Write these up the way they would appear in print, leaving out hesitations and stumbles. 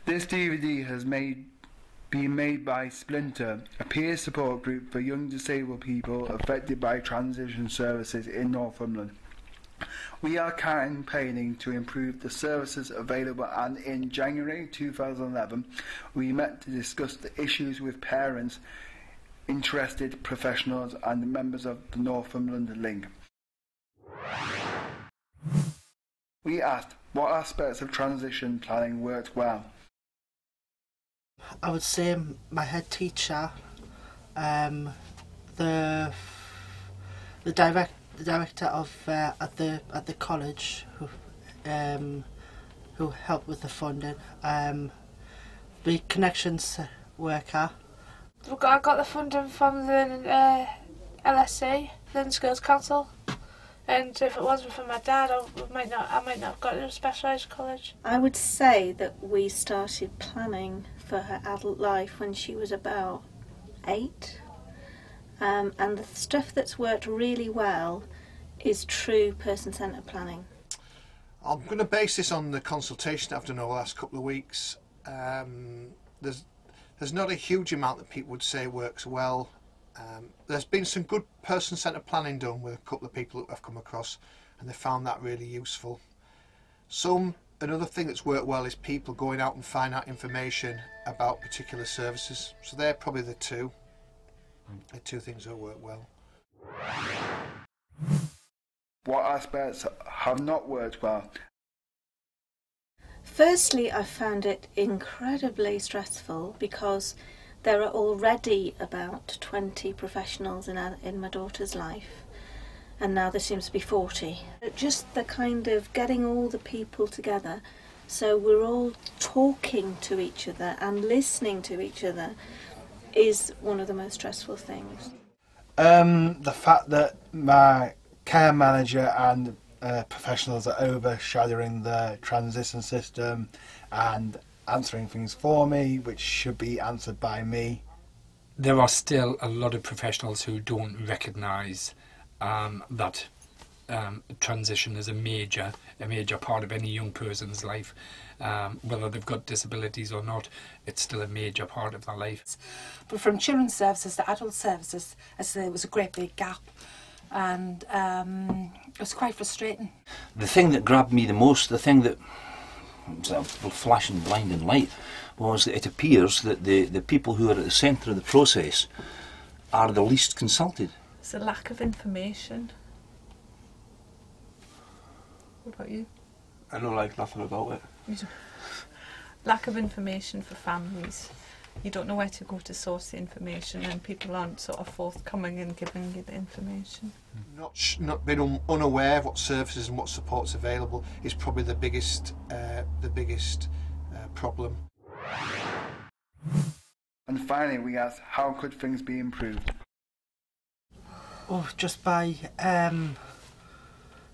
This DVD has been made by SpLinter, a peer support group for young disabled people affected by transition services in Northumberland. We are campaigning to improve the services available, and in January 2011 we met to discuss the issues with parents, interested professionals and members of the Northumberland Link. We asked what aspects of transition planning worked well. I would say my head teacher, the director of at the college who helped with the funding, the connections worker. I got the funding from the LSC, London Schools Council, and if it wasn't for my dad, I might not have got into a specialised college. I would say that we started planning for her adult life when she was about 8, and the stuff that's worked really well is true person-centred planning. I'm going to base this on the consultation I've done over the last couple of weeks. There's not a huge amount that people would say works well. There's been some good person-centred planning done with a couple of people that I've come across, and they found that really useful. Another thing that's worked well is people going out and finding out information about particular services. So they're probably the two things that work well. What aspects have not worked well? Firstly, I found it incredibly stressful because there are already about 20 professionals in my daughter's life, and now there seems to be 40. Just the kind of getting all the people together so we're all talking to each other and listening to each other is one of the most stressful things. The fact that my care manager and professionals are overshadowing the transition system and answering things for me which should be answered by me. There are still a lot of professionals who don't recognise that transition is a major part of any young person's life. Whether they've got disabilities or not, it's still a major part of their life. But from children's services to adult services, as I say, there was a great big gap, and it was quite frustrating. The thing that grabbed me the most, the thing that was a flashing blinding light, was that it appears that the people who are at the centre of the process are the least consulted. It's a lack of information. What about you? I don't like nothing about it. Lack of information for families. You don't know where to go to source the information, and people aren't sort of forthcoming in giving you the information. Not being unaware of what services and what support's available is probably the biggest problem. And finally, we asked how could things be improved. Oh, just by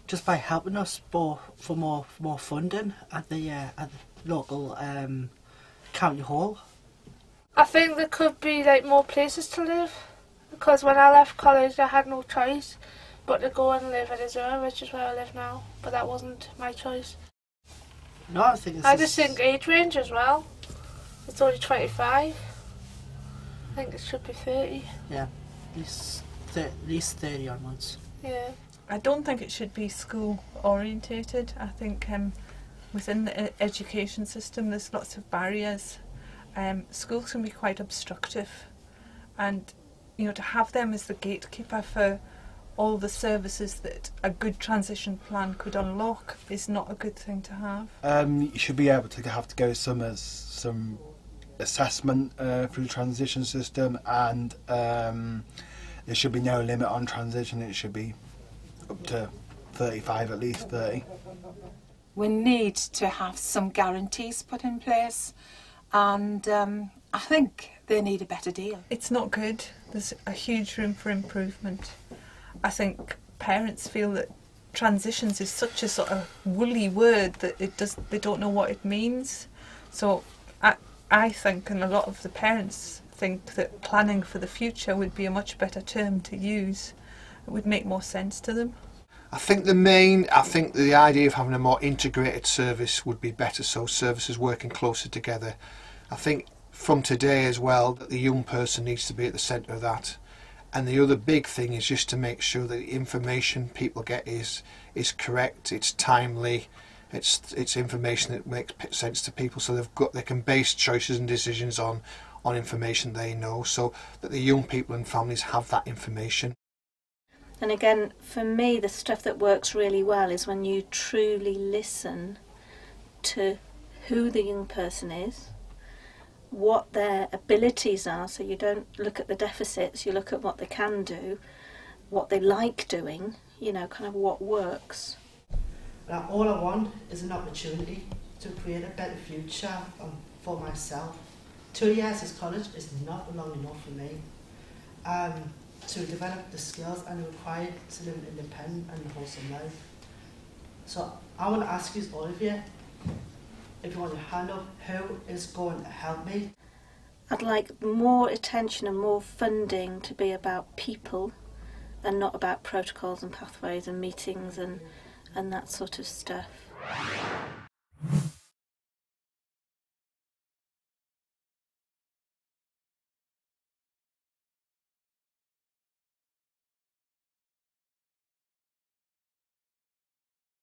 helping us for more funding at the local county hall. I think there could be more places to live, because when I left college I had no choice but to go and live at Azura, which is where I live now, but that wasn't my choice. No, I think I just think age range as well. It's only 25. I think it should be 30. Yeah, at least 30 onwards. Yeah. I don't think it should be school orientated. I think within the education system there's lots of barriers. Schools can be quite obstructive, and to have them as the gatekeeper for all the services that a good transition plan could unlock is not a good thing to have. You should be able to go some assessment through the transition system, and there should be no limit on transition. It should be up to 35, at least 30. We need to have some guarantees put in place, and I think they need a better deal. It's not good. There's a huge room for improvement. I think parents feel that transitions is such a sort of woolly word that they don't know what it means. So I think, and a lot of the parents think, that planning for the future would be a much better term to use. It would make more sense to them. I think the idea of having a more integrated service would be better, so services working closer together. I think from today as well that the young person needs to be at the centre of that. And the other big thing is just to make sure that the information people get is correct, it's timely, it's information that makes sense to people, so they can base choices and decisions on information they know, so that the young people and families have that information. And again, for me, the stuff that works really well is when you truly listen to who the young person is, what their abilities are, so you don't look at the deficits, you look at what they can do, what they like doing, you know, kind of what works. Now, all I want is an opportunity to create a better future for myself. 2 years as college is not long enough for me to develop the skills I'm required to live an independent and wholesome life. So I want to ask you, all of you, if you want to hand up, who is going to help me? I'd like more attention and more funding to be about people and not about protocols and pathways and meetings and that sort of stuff.